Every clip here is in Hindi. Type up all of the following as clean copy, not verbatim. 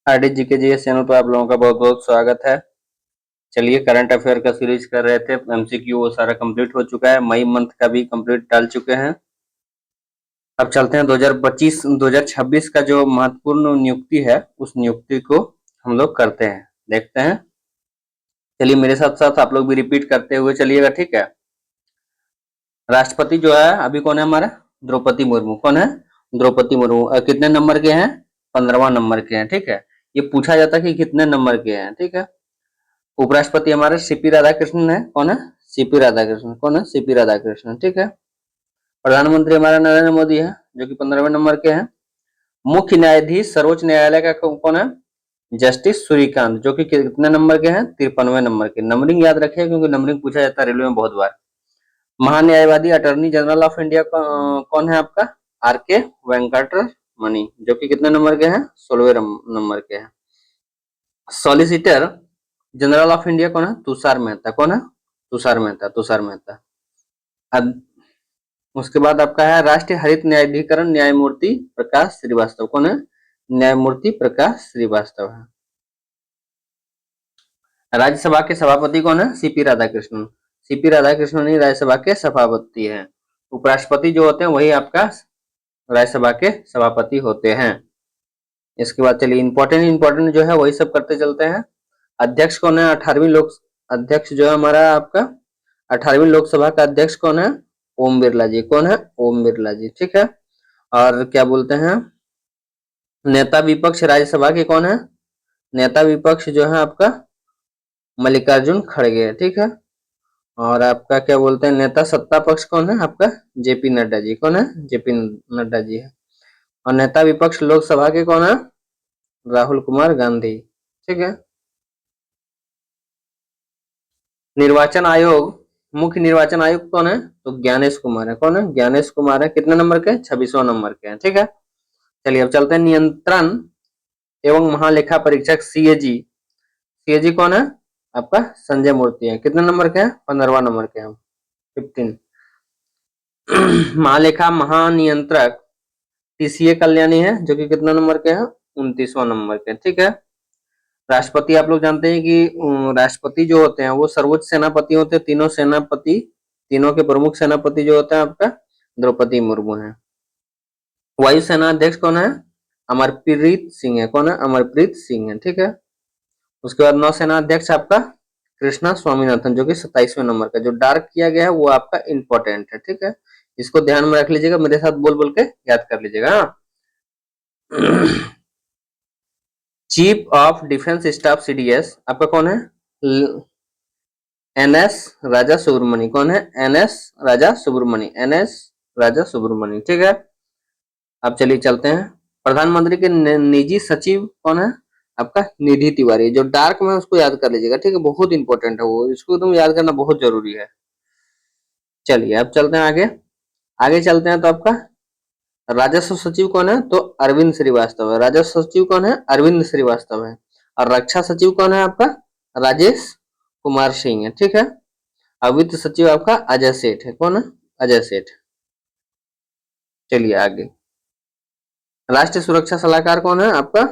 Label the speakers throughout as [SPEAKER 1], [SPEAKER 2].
[SPEAKER 1] आरडी जीके जीएस चैनल पर आप लोगों का बहुत बहुत स्वागत है। चलिए, करंट अफेयर का सीरीज कर रहे थे, एमसीक्यू वो सारा कंप्लीट हो चुका है, मई मंथ का भी कंप्लीट डाल चुके हैं। अब चलते हैं 2025-2026 का जो महत्वपूर्ण नियुक्ति है उस नियुक्ति को हम लोग करते हैं, देखते हैं। चलिए मेरे साथ साथ आप लोग भी रिपीट करते हुए चलिएगा, ठीक है। राष्ट्रपति जो है अभी कौन है हमारा? द्रौपदी मुर्मू। कौन है? द्रौपदी मुर्मू। कितने नंबर के हैं? 15वां नंबर के हैं, ठीक है। ये पूछा जाता है कि कितने नंबर के हैं, ठीक है। उपराष्ट्रपति हमारे सीपी राधाकृष्णन है। कौन है? सीपी राधाकृष्णन। कौन है? सीपी राधाकृष्णन, ठीक है। प्रधानमंत्री हमारा नरेंद्र मोदी है, जो कि 15वें नंबर के हैं। मुख्य न्यायाधीश सर्वोच्च न्यायालय का कौन है? जस्टिस सूर्यकांत, जो कि कितने नंबर के हैं? 53वें नंबर के। नंबरिंग याद रखिए, क्योंकि नंबरिंग पूछा जाता है रेलवे में बहुत बार। महान्यायवादी अटॉर्नी जनरल ऑफ इंडिया कौन है आपका? आर के वेंकटरमणि, जो कि कितने नंबर के हैं? 16वें नंबर के हैं। सॉलिसिटर जनरल ऑफ इंडिया कौन है? तुषार मेहता। कौन है? तुषार मेहता। तुषार मेहता। अब उसके बाद आपका है राष्ट्रीय हरित न्यायाधिकरण न्यायमूर्ति प्रकाश श्रीवास्तव। कौन है? न्यायमूर्ति प्रकाश श्रीवास्तव है। राज्यसभा के सभापति कौन है? सीपी राधाकृष्णन। सीपी राधाकृष्णन ही राज्यसभा के सभापति हैं। उपराष्ट्रपति जो होते हैं वही आपका राज्यसभा के सभापति होते हैं। इसके बाद चलिए इंपॉर्टेंट जो है वही सब करते चलते हैं। अध्यक्ष कौन है? 18वीं लोक अध्यक्ष जो है हमारा आपका 18वीं लोकसभा का अध्यक्ष कौन है? ओम बिरला जी। कौन है? ओम बिरला जी, ठीक है। और क्या बोलते हैं, नेता विपक्ष राज्यसभा के कौन है? नेता विपक्ष जो है आपका मल्लिकार्जुन खड़गे, ठीक है। और आपका क्या बोलते हैं, नेता सत्ता पक्ष कौन है आपका? जेपी नड्डा जी। कौन है? जेपी नड्डा जी है। और नेता विपक्ष लोकसभा के कौन है? राहुल कुमार गांधी, ठीक है। निर्वाचन आयोग मुख्य निर्वाचन आयुक्त कौन है? तो ज्ञानेश कुमार है। कौन है? ज्ञानेश कुमार है। कितने नंबर के? 26वां नंबर के हैं, ठीक है। चलिए अब चलते हैं नियंत्रण एवं महालेखा परीक्षक सीएजी। सीएजी कौन है आपका? संजय मूर्ति है। कितने नंबर के हैं? 15वां नंबर के हैं, 15। महालेखा महानियंत्रक टीसीए कल्याणी है, जो कि कितना नंबर के हैं? 29वां नंबर के, ठीक है। राष्ट्रपति आप लोग जानते हैं कि राष्ट्रपति जो होते हैं वो सर्वोच्च सेनापति होते हैं। तीनों सेनापति, तीनों के प्रमुख सेनापति जो होते हैं आपका द्रौपदी मुर्मू है। वायुसेना अध्यक्ष कौन है? अमरप्रीत सिंह है। कौन है? अमरप्रीत सिंह है, ठीक है। उसके बाद नौसेना अध्यक्ष आपका कृष्णा स्वामीनाथन, जो कि 27वें नंबर का। जो डार्क किया गया है वो आपका इंपॉर्टेंट है, ठीक है। इसको ध्यान में रख लीजिएगा, मेरे साथ बोल बोल के याद कर लीजिएगा। Chief of defence staff CDS आपका कौन है? एनएस राजा सुब्रमणि। कौन है? एनएस राजा सुब्रमणि। एनएस राजा सुब्रमणि, ठीक है। अब चलिए चलते हैं। प्रधानमंत्री के निजी सचिव कौन है आपका? निधि तिवारी। जो डार्क में उसको याद कर लीजिएगा, ठीक है। बहुत इंपॉर्टेंट है वो, इसको तुम याद करना बहुत जरूरी है। चलिए अब चलते हैं आगे। आगे चलते हैं तो आपका राजस्व सचिव कौन है? तो अरविंद श्रीवास्तव है। राजस्व सचिव कौन है? अरविंद श्रीवास्तव है। और रक्षा सचिव कौन है आपका? राजेश कुमार सिंह है, ठीक है। और वित्त सचिव आपका अजय सेठ है। कौन है? अजय सेठ। चलिए आगे। राष्ट्रीय सुरक्षा सलाहकार कौन है आपका?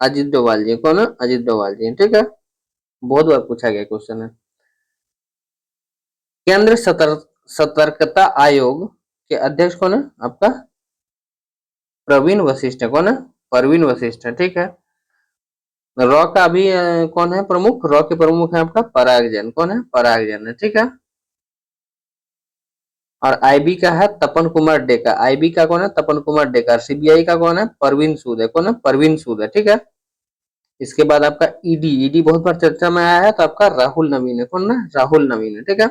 [SPEAKER 1] अजित डोभाल जी। कौन है? अजित डोभाल जी, ठीक है। बहुत बार पूछा गया क्वेश्चन है। केंद्र सतर्कता आयोग के अध्यक्ष कौन है आपका? प्रवीण वशिष्ठ है। कौन है? प्रवीण वशिष्ठ है, ठीक है। रॉ का अभी कौन है प्रमुख? रॉ के प्रमुख है आपका पराग जैन। कौन है? पराग जैन है, ठीक है। और आईबी का है तपन कुमार डेका। आईबी का कौन है? तपन कुमार डेका। सीबीआई का कौन है? परवीन सूद है। कौन है? परवीन सूद है, ठीक है। इसके बाद आपका ईडी। ईडी बहुत बार चर्चा में आया है, तो आपका राहुल नवीन है। कौन है? राहुल नवीन है, ठीक है।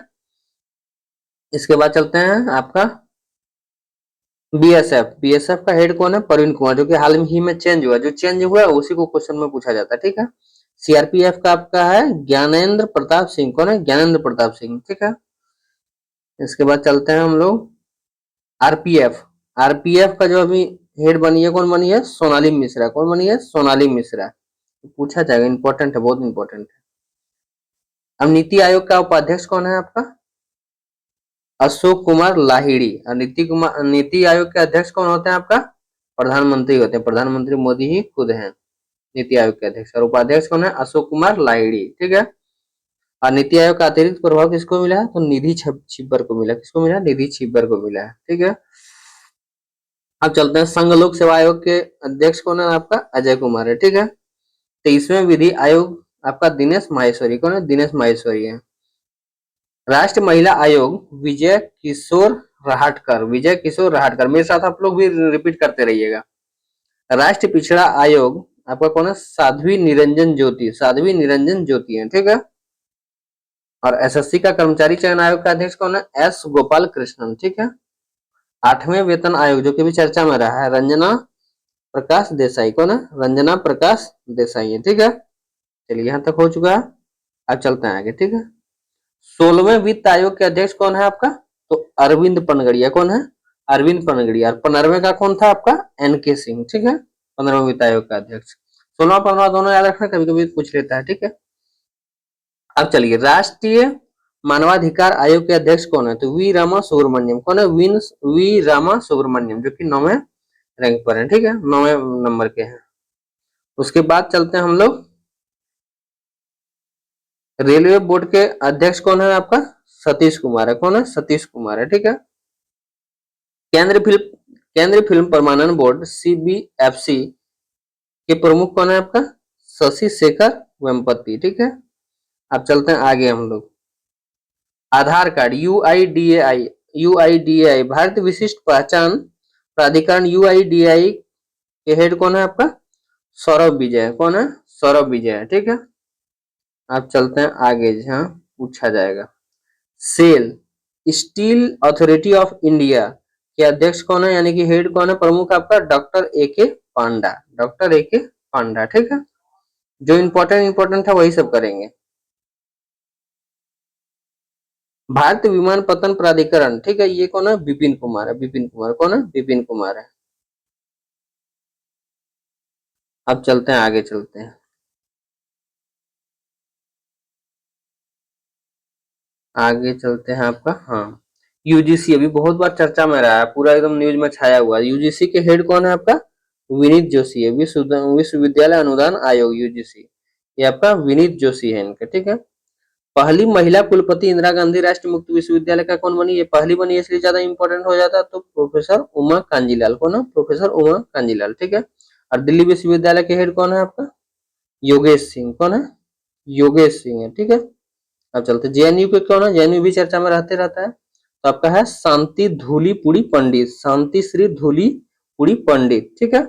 [SPEAKER 1] इसके बाद चलते हैं आपका बीएसएफ। बीएसएफ का हेड कौन है? प्रवीण कुमार, जो कि हाल ही में चेंज हुआ। जो चेंज हुआ है उसी को क्वेश्चन में पूछा जाता है, ठीक है। सीआरपीएफ का आपका है ज्ञानेंद्र प्रताप सिंह। कौन है? ज्ञानेंद्र प्रताप सिंह, ठीक है। इसके बाद चलते हैं हम लोग आरपीएफ। आरपीएफ का जो अभी हेड बनी है, कौन बनी है? सोनाली मिश्रा। कौन बनी है? सोनाली मिश्रा। पूछा जाएगा, इंपॉर्टेंट है, बहुत इंपॉर्टेंट है। अब नीति आयोग का उपाध्यक्ष कौन है आपका? अशोक कुमार लाहिड़ी। और नीति आयोग के अध्यक्ष कौन होते हैं आपका? प्रधानमंत्री होते हैं। प्रधानमंत्री मोदी ही खुद हैं। नीति आयोग के अध्यक्ष। और उपाध्यक्ष कौन है? अशोक कुमार लाहिड़ी, ठीक है। और नीति आयोग का अतिरिक्त प्रभाव किसको मिला है? तो निधि छिब्बर को मिला। किसको मिला? निधि छिब्बर को मिला है, ठीक है। अब चलते हैं संघ लोक सेवा आयोग के अध्यक्ष कौन है? आपका अजय कुमार है, ठीक है। 23वें विधि आयोग आपका दिनेश माहेश्वरी। कौन है? दिनेश माहेश्वरी है। राष्ट्रीय महिला आयोग विजय किशोर राहटकर। विजय किशोर राहटकर, मेरे साथ आप लोग भी रिपीट करते रहिएगा। राष्ट्रीय पिछड़ा आयोग आपका कौन है? साध्वी निरंजन ज्योति। साध्वी निरंजन ज्योति है, ठीक है। और एसएससी का कर्मचारी चयन आयोग का अध्यक्ष कौन है? एस गोपाल कृष्णन, ठीक है। 8वें वेतन आयोग जो कि भी चर्चा में रहा है, रंजना प्रकाश देसाई। कौन है? रंजना प्रकाश देसाई है, ठीक है। चलिए यहां तक हो चुका है। अब चलते हैं आगे, ठीक है। 16वें वित्त आयोग के अध्यक्ष कौन है आपका? तो अरविंद पनगड़िया। कौन है? अरविंद पनगड़िया। और 15वें का कौन था आपका? एनके सिंह, ठीक है। 15वें वित्त आयोग का अध्यक्ष। 16 15 दोनों याद रखना, कभी कभी पूछ लेता है, ठीक है। अब चलिए राष्ट्रीय मानवाधिकार आयोग के अध्यक्ष कौन है? तो वी रामा सुब्रमण्यम। कौन है? वी रामा सुब्रमण्यम, जो कि 9वें रैंक पर है, ठीक है। 9वें नंबर के हैं। उसके बाद चलते हैं हम लोग, रेलवे बोर्ड के अध्यक्ष कौन है आपका? सतीश कुमार है। कौन है? सतीश कुमार है, ठीक है। केंद्रीय फिल्म प्रमाणन बोर्ड सीबीएफसी के प्रमुख कौन है आपका? शशि शेखर वेम्पति, ठीक है। अब चलते हैं आगे हम लोग, आधार कार्ड यूआईडीएआई। यूआईडीएआई भारतीय विशिष्ट पहचान प्राधिकरण। यूआईडीएआई के हेड कौन है आपका? सौरभ विजय। कौन है? सौरभ विजय, ठीक है। अब चलते हैं आगे जहां पूछा जाएगा, SAIL Steel Authority of India के अध्यक्ष कौन है, यानी कि हेड कौन है, प्रमुख आपका? डॉक्टर ए के पांडा। डॉक्टर ए के पांडा, ठीक है। जो इंपॉर्टेंट है वही सब करेंगे। भारतीय विमानपत्तन प्राधिकरण, ठीक है, ये कौन है? विपिन कुमार है। विपिन कुमार। कौन है? विपिन कुमार है। अब चलते हैं आगे, चलते हैं आगे चलते हैं आपका, हाँ, यूजीसी अभी बहुत बार चर्चा में रहा है, पूरा एकदम न्यूज में छाया हुआ है। यूजीसी के हेड कौन है आपका? विनीत जोशी है। विश्वविद्यालय अनुदान आयोग, यूजीसी, ये आपका विनीत जोशी है इनका, ठीक है। पहली महिला कुलपति इंदिरा गांधी राष्ट्रीय मुक्त विश्वविद्यालय का कौन बनी? ये पहली बनी, इसलिए ज्यादा इंपॉर्टेंट हो जाता है। तो प्रोफेसर उमा कांजीलाल। कौन है? प्रोफेसर उमा कांजीलाल, ठीक है। और दिल्ली विश्वविद्यालय के हेड कौन है आपका? योगेश सिंह। कौन है? योगेश सिंह है, ठीक है। अब चलते जेएनयू पे कौन है? जेएनयू भी चर्चा में रहते रहता है, तो आपका है शांति धूलीपुड़ी पंडित। शांति श्री धूलीपुड़ी पंडित, ठीक है।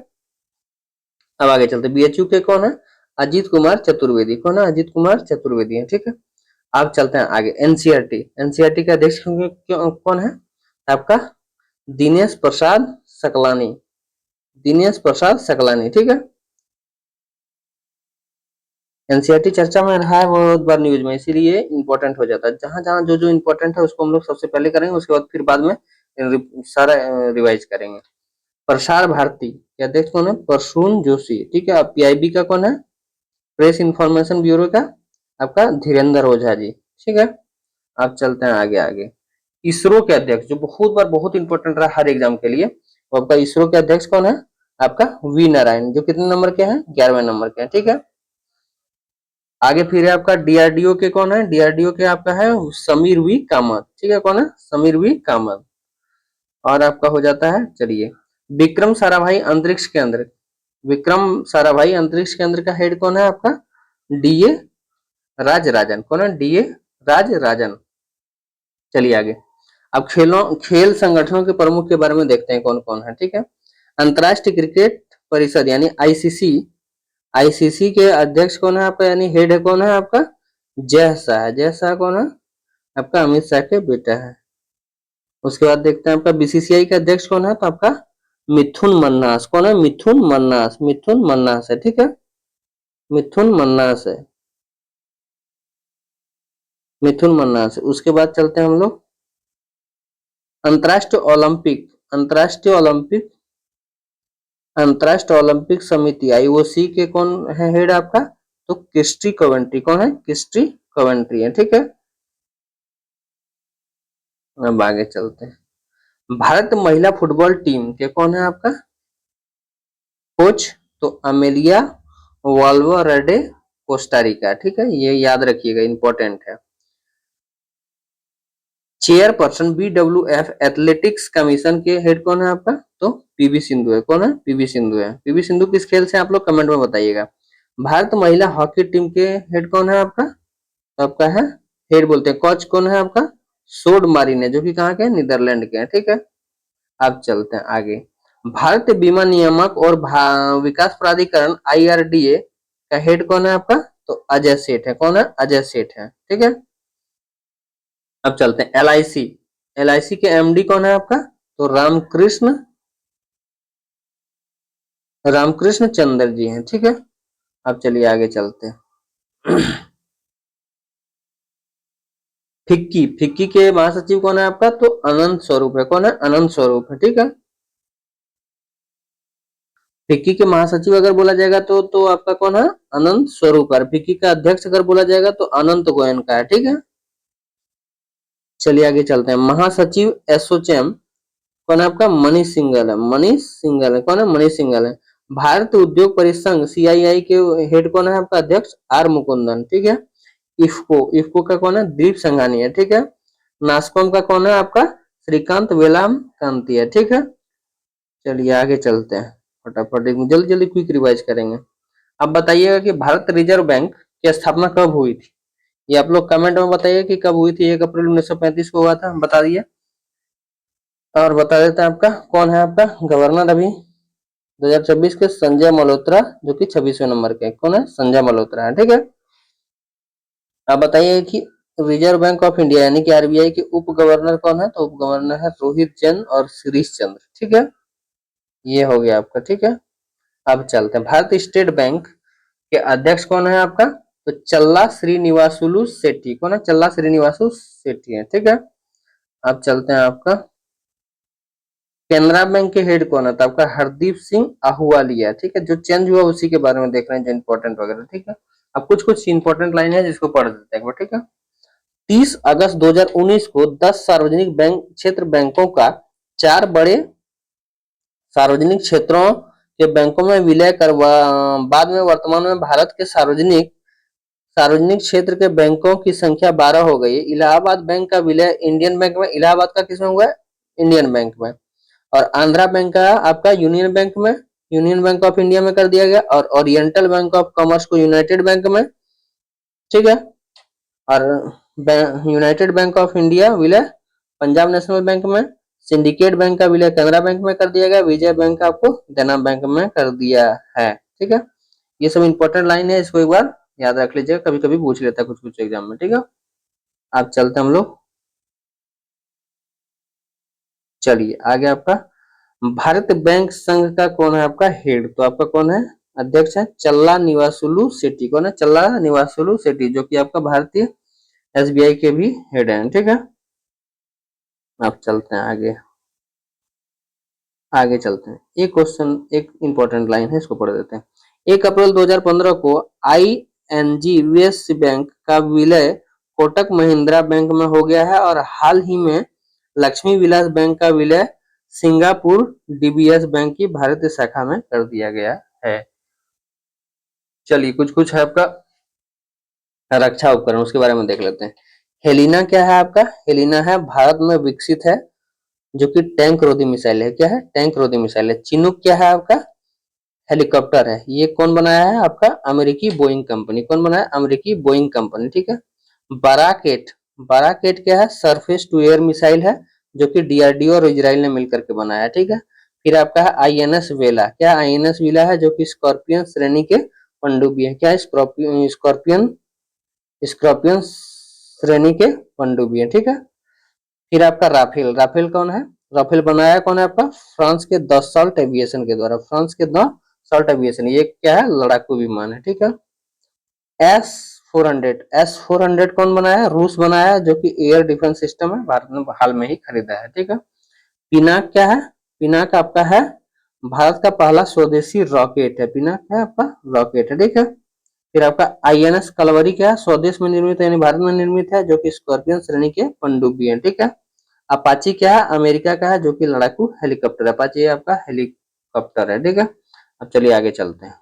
[SPEAKER 1] अब आगे चलते बीएचयू के कौन है? अजीत कुमार चतुर्वेदी। कौन है? अजीत कुमार चतुर्वेदी है, ठीक है। अब चलते हैं आगे, एनसीईआरटी। एनसीईआरटी का अध्यक्ष कौन है आपका? दिनेश प्रसाद सकलानी। दिनेश प्रसाद सकलानी, ठीक है। एनसीईआरटी चर्चा में रहा है बहुत बार न्यूज में, इसीलिए इंपॉर्टेंट हो जाता है। जहां जहां जो जो इंपॉर्टेंट है उसको हम लोग सबसे पहले करेंगे, उसके बाद फिर बाद में सारा रिवाइज करेंगे। प्रसार भारती के अध्यक्ष कौन है? प्रसून जोशी, ठीक है। पीआईबी का कौन है? प्रेस इंफॉर्मेशन ब्यूरो का आपका धीरेन्द्र ओझा जी, ठीक है। अब चलते हैं आगे आगे, इसरो के अध्यक्ष जो बहुत बार बहुत इंपॉर्टेंट रहा हर एग्जाम के लिए, वो आपका इसरो के अध्यक्ष कौन है? आपका वी नारायण, जो कितने नंबर के हैं? 11वें नंबर के हैं, ठीक है। आगे फिर है आपका डीआरडीओ के कौन है? डीआरडीओ के आपका है समीर वी कामत, ठीक है। कौन है? समीर वी कामत। और आपका हो जाता है, चलिए, विक्रम साराभाई अंतरिक्ष केंद्र। विक्रम साराभाई अंतरिक्ष केंद्र का हेड कौन है आपका? डीए राजराजन। कौन है? डीए राजराजन। चलिए आगे, अब खेल संगठनों के प्रमुख के बारे में देखते हैं कौन कौन है, ठीक है। अंतरराष्ट्रीय क्रिकेट परिषद यानी आईसीसी, आईसीसी के अध्यक्ष कौन है आपका, यानी हेड है कौन है आपका? जय शाह। जय शाह कौन है? आपका अमित शाह के बेटा है। उसके बाद देखते हैं आपका बीसीसीआई का अध्यक्ष कौन है, तो आपका मिथुन मन्हास। कौन है? मिथुन मन्हास। मिथुन मन्हास है, ठीक है। मिथुन मन्हास है। मिथुन मन्हास है। उसके बाद चलते हैं हम लोग अंतरराष्ट्रीय ओलंपिक, अंतरराष्ट्रीय ओलंपिक, अंतरराष्ट्रीय ओलंपिक समिति आईओसी के कौन है हेड आपका? तो क्रिस्टी कवेंट्री। कौन है? क्रिस्टी कवेंट्री है, ठीक है। अब आगे चलते हैं, भारत महिला फुटबॉल टीम के कौन है आपका कोच? तो अमेलिया वाल्वर्डे कोस्टारिका, ठीक है, ये याद रखिएगा, इंपॉर्टेंट है। चेयरपर्सन BWF एथलेटिक्स कमीशन के हेड कौन है आपका? तो पीवी सिंधु है। कौन है? पीवी सिंधु है। पीवी सिंधु किस खेल से, आप लोग कमेंट में बताइएगा। भारत महिला हॉकी टीम के हेड कौन है आपका? तो आपका है, हेड बोलते हैं, कोच कौन है आपका? सोड मारिन है, जो कि कहाँ के हैं? नीदरलैंड के हैं, ठीक है। अब चलते हैं आगे। भारतीय बीमा नियामक और विकास प्राधिकरण IRDA का हेड कौन है आपका? तो अजय सेठ है। कौन है? अजय सेठ है, ठीक है। अब चलते हैं LIC। LIC के MD कौन है आपका? तो रामकृष्ण चंद्र जी हैं, ठीक है। अब चलिए आगे चलते हैं। फिक्की, फिक्की के महासचिव कौन है आपका? तो अनंत स्वरूप है। कौन है? अनंत स्वरूप है, ठीक है। फिक्की के महासचिव अगर बोला जाएगा तो आपका कौन है? अनंत स्वरूप है। फिक्की का अध्यक्ष अगर बोला जाएगा तो अनंत गोयनका है, ठीक है। चलिए आगे चलते हैं। महासचिव एसोचैम कौन है आपका? मनीष सिंघल है। मनीष सिंघल है। कौन है? मनीष सिंघल है। भारत उद्योग परिसंघ CII के हेड कौन है आपका? अध्यक्ष R मुकुंदन, ठीक है। इफको का कौन है? दीप संघानी है, ठीक है। नास्कॉम का कौन है आपका? श्रीकांत वेलाम कांति है, ठीक है। चलिए आगे चलते हैं, फटाफट जल्दी जल्दी क्विक रिवाइज करेंगे। अब बताइएगा कि भारत रिजर्व बैंक की स्थापना कब हुई थी? ये आप लोग कमेंट में बताइए कि कब हुई थी। 1 अप्रैल 1935 को हुआ था, बता दिए। और बता देते हैं आपका कौन है आपका गवर्नर अभी 2024 के? संजय मल्होत्रा, जो कि 26वें नंबर के। कौन है? संजय मल्होत्रा है, ठीक है। आप बताइए कि रिजर्व बैंक ऑफ इंडिया यानी कि RBI के उप गवर्नर कौन है? तो उप गवर्नर है रोहित जैन और शिरीष चंद्र, ठीक है। ये हो गया आपका, ठीक है। अब चलते हैं, भारतीय स्टेट बैंक के अध्यक्ष कौन है आपका? तो चल्ला श्रीनिवासुलु सेठी। कौन है? चल्ला श्रीनिवासु सेठी है, ठीक है। अब चलते हैं आपका केनरा बैंक के हेड कौन है? तो आपका हरदीप सिंह आहूवालिया, ठीक है। जो चेंज हुआ उसी के बारे में देख रहे हैं, जो इंपॉर्टेंट वगैरह, ठीक है। अब कुछ कुछ इंपॉर्टेंट लाइन है जिसको पढ़ देते हैं, ठीक है। 30 अगस्त 2019 को 10 सार्वजनिक बैंक क्षेत्र बैंकों का 4 बड़े सार्वजनिक क्षेत्रों के बैंकों में विलय कर बाद में वर्तमान में भारत के सार्वजनिक सार्वजनिक क्षेत्र के बैंकों की संख्या 12 हो गई है। इलाहाबाद बैंक का विलय इंडियन बैंक में, इलाहाबाद का किसमें हुआ है? इंडियन बैंक में। और आंध्रा बैंक का आपका यूनियन बैंक में, यूनियन बैंक ऑफ इंडिया में कर दिया गया। और ओरिएंटल बैंक ऑफ कॉमर्स को यूनाइटेड बैंक में, ठीक है। और यूनाइटेड बैंक ऑफ इंडिया विलय पंजाब नेशनल बैंक में। सिंडिकेट बैंक का विलय कैनरा बैंक में कर दिया गया। विजय बैंक आपको देना बैंक में कर दिया है, ठीक है। ये सब इंपॉर्टेंट लाइन है, इसको एक बार याद रख लीजिएगा, कभी कभी पूछ लेता है कुछ कुछ एग्जाम में, ठीक है। आप चलते हम लोग, चलिए आगे। आपका भारत बैंक संघ का कौन है आपका हेड? तो आपका कौन है? अध्यक्ष है चल्ला निवासुलु सेठी। कौन है? चल्ला निवासुलु सेठी, जो कि आपका भारतीय SBI के भी हेड है, ठीक है। आप चलते हैं आगे, आगे चलते हैं। एक क्वेश्चन, एक इंपॉर्टेंट लाइन है, इसको पढ़ देते हैं। 1 अप्रैल 2015 को ING बैंक का विलय कोटक महिंद्रा बैंक में हो गया है। और हाल ही में लक्ष्मी विलास बैंक का विलय सिंगापुर DBS बैंक की भारतीय शाखा में कर दिया गया है। चलिए कुछ कुछ है आपका रक्षा उपकरण, उसके बारे में देख लेते हैं। हेलिना क्या है आपका? हेलिना है भारत में विकसित है, जो कि टैंक रोधी मिसाइल है। क्या है? टैंक रोधी मिसाइल है। चिनूक क्या है आपका? हेलीकॉप्टर है। ये कौन बनाया है आपका? अमेरिकी बोइंग कंपनी। कौन बनाया? अमेरिकी बोइंग कंपनी, ठीक है। बाराकेट, बाराकेट क्या है? सरफेस टू एयर मिसाइल है, जो कि DRDO और इजराइल ने मिलकर के बनाया है, ठीक है। फिर आपका है INS वेला। क्या INS वेला है? जो कि स्कॉर्पियन श्रेणी के पनडुब्बी है। क्या है? स्कॉर्पियन स्कॉर्पियन श्रेणी के पनडुब्बी है, ठीक है। फिर आपका राफेल, राफेल कौन है? राफेल बनाया कौन है आपका? फ्रांस के दसॉल्ट एविएशन के द्वारा। फ्रांस के दसॉल्ट एविएशन, ये क्या है? लड़ाकू विमान है, ठीक है। S-400 कौन बनाया है? रूस बनाया है, जो कि एयर डिफेंस सिस्टम है, भारत ने हाल में ही खरीदा है, ठीक है। पिनाक क्या है? पिनाक आपका है भारत का पहला स्वदेशी रॉकेट है। पिनाक है आपका रॉकेट है, ठीक है। फिर आपका INS कलवरी क्या है? स्वदेश में निर्मित है, यानी भारत में निर्मित है, जो कि स्कॉर्पियन श्रेणी के पनडुब्बी है, ठीक है। अपाची क्या है? अमेरिका का है, जो कि लड़ाकू हेलीकॉप्टर। अपाची आपका हेलीकॉप्टर है, ठीक है। अब चलिए आगे चलते हैं।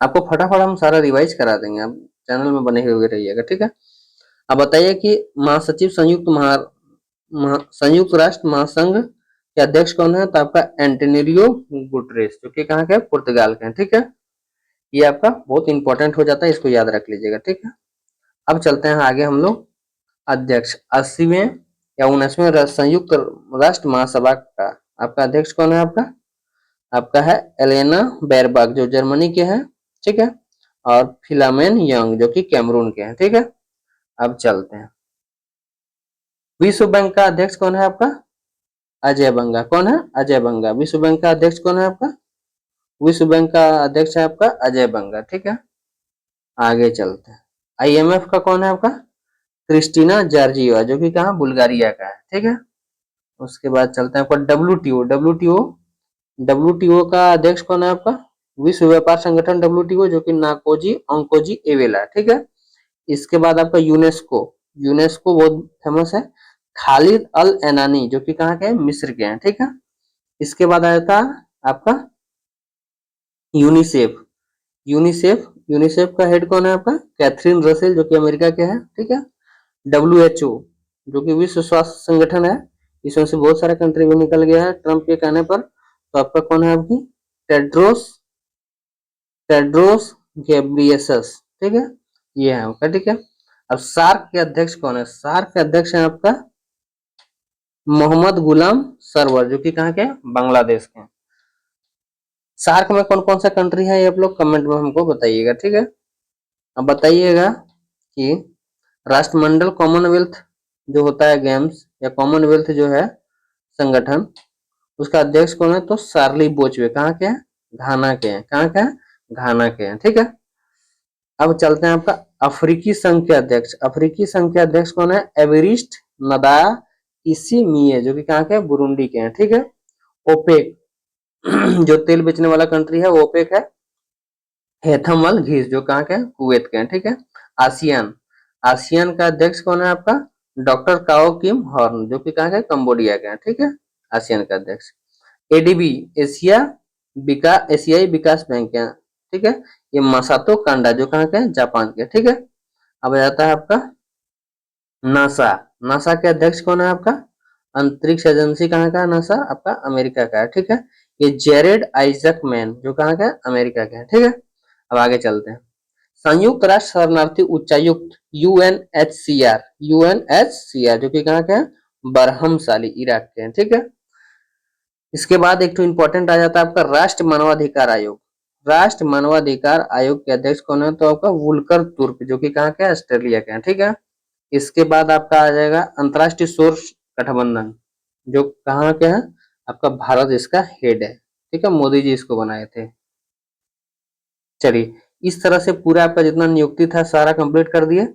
[SPEAKER 1] आपको फटाफट हम सारा रिवाइज करा देंगे, आप चैनल में बने हुए रहिएगा, ठीक है। अब बताइए कि महासचिव संयुक्त राष्ट्र महासंघ के अध्यक्ष कौन है? तो आपका एंटोनियो गुटरेस, जो कि कहाँ के? पुर्तगाल के हैं, ठीक है। ये आपका बहुत इंपॉर्टेंट हो जाता है, इसको याद रख लीजिएगा, ठीक है। अब चलते हैं आगे हम लोग। अध्यक्ष 80वें या 19वें संयुक्त राष्ट्र महासभा का आपका अध्यक्ष कौन है? आपका है एलेना बेरबाक, जो जर्मनी के हैं, ठीक है। और फिलामेन यंग, जो कि कैमरून के हैं, ठीक है। अब चलते हैं। विश्व बैंक का अध्यक्ष कौन है आपका? अजय बंगा। कौन है? अजय बंगा। विश्व बैंक का अध्यक्ष कौन है आपका? विश्व बैंक का अध्यक्ष है आपका अजय बंगा, ठीक है। आगे चलते हैं। आईएमएफ का कौन है आपका? क्रिस्टीना जॉर्जियोवा, जो कि कहाँ? बुल्गारिया का है, ठीक है। उसके बाद चलते हैं आपका डब्ल्यूटीओ। डब्ल्यूटीओ का अध्यक्ष कौन है आपका? विश्व व्यापार संगठन डब्ल्यूटीओ, जो कि नाकोजी ओंकोजी एवेला, ठीक है। इसके बाद आपका यूनेस्को। यूनेस्को बहुत फेमस है, खालिद अल एनानी, जो कि कहाँ के हैं? मिस्र के हैं, ठीक है। इसके बाद आया था आपका यूनिसेफ। यूनिसेफ का हेड कौन है आपका? कैथरीन रसेल, जो कि अमेरिका के हैं, ठीक है। डब्ल्यूएचओ, जो कि विश्व स्वास्थ्य संगठन है, इसमें से बहुत सारा कंट्री भी निकल गया है ट्रम्प के कहने पर। तो आपका कौन है? आपकी टेड्रोस टेड्रोस घेब्रियेसस, ठीक है। ये है आपका, ठीक है। अब सार्क के अध्यक्ष कौन है? सार्क के अध्यक्ष है आपका मोहम्मद गुलाम सरवर, जो कि कहाँ के? बांग्लादेश के। सार्क में कौन कौन सा कंट्री है, ये आप लोग कमेंट में हमको बताइएगा, ठीक है। अब बताइएगा कि राष्ट्रमंडल कॉमनवेल्थ जो होता है गेम्स, या कॉमनवेल्थ जो है संगठन, उसका अध्यक्ष कौन है? तो शार्ली बोचवे। कहाँ के हैं? घाना के हैं। कहाँ के हैं? घाना के हैं, ठीक है। अब चलते हैं आपका अफ्रीकी संघ के अध्यक्ष। अफ्रीकी संघ के अध्यक्ष कौन है? एवरिस्ट नदाया इसीमिये, जो कि कहाँ के? बुरुंडी के हैं, ठीक है। ओपेक जो तेल बेचने वाला कंट्री है वो ओपेक है। हेथम अल घीस, जो कहाँ के? कुवैत के हैं, ठीक है। आसियान आसियान का अध्यक्ष कौन है आपका? डॉक्टर काओ किम हॉर्न, जो कि कहाँ के? कंबोडिया के हैं, ठीक है। आसियान का अध्यक्ष। एडीबी एशियाई विकास बैंक है, ठीक है। ये मसातो कांडा, जो कहाँ के हैं? जापान के, ठीक है। अब आ जाता है आपका नासा। नासा के अध्यक्ष कौन है आपका? अंतरिक्ष एजेंसी कहाँ का है? नासा आपका अमेरिका का है, ठीक है। ये जेरेड आइजक मैन, जो कहाँ का है? अमेरिका का है, ठीक है। अब आगे चलते हैं। संयुक्त राष्ट्र शरणार्थी उच्चायुक्त यूएनएचसीआर, जो कि कहाँ के हैं? बरहमसाली, इराक के हैं, ठीक है। इसके बाद एक तो इंपॉर्टेंट आ जाता है आपका राष्ट्र मानवाधिकार आयोग। राष्ट्र मानवाधिकार आयोग के अध्यक्ष कौन है? तो आपका वुल्कर तुर्क, जो कि कहाँ के हैं? ऑस्ट्रेलिया के हैं, ठीक है। इसके बाद आपका आ जाएगा अंतरराष्ट्रीय सौर गठबंधन, जो कहाँ के हैं? आपका भारत इसका हेड है, ठीक है। मोदी जी इसको बनाए थे। चलिए, इस तरह से पूरा आपका जितना नियुक्ति था सारा कंप्लीट कर दिए।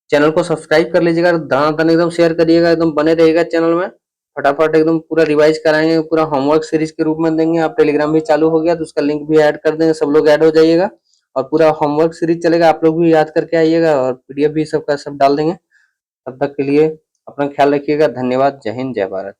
[SPEAKER 1] चैनल को सब्सक्राइब कर लीजिएगा, दाना एकदम शेयर करिएगा, एकदम बने रहिएगा चैनल में। फटाफट एकदम पूरा रिवाइज कराएंगे, पूरा होमवर्क सीरीज के रूप में देंगे। आप टेलीग्राम भी चालू हो गया तो उसका लिंक भी ऐड कर देंगे, सब लोग ऐड हो जाइएगा। और पूरा होमवर्क सीरीज चलेगा, आप लोग भी याद करके आइएगा, और पीडीएफ भी सबका सब डाल देंगे। तब तक के लिए अपना ख्याल रखिएगा। धन्यवाद। जय हिंद, जय भारत।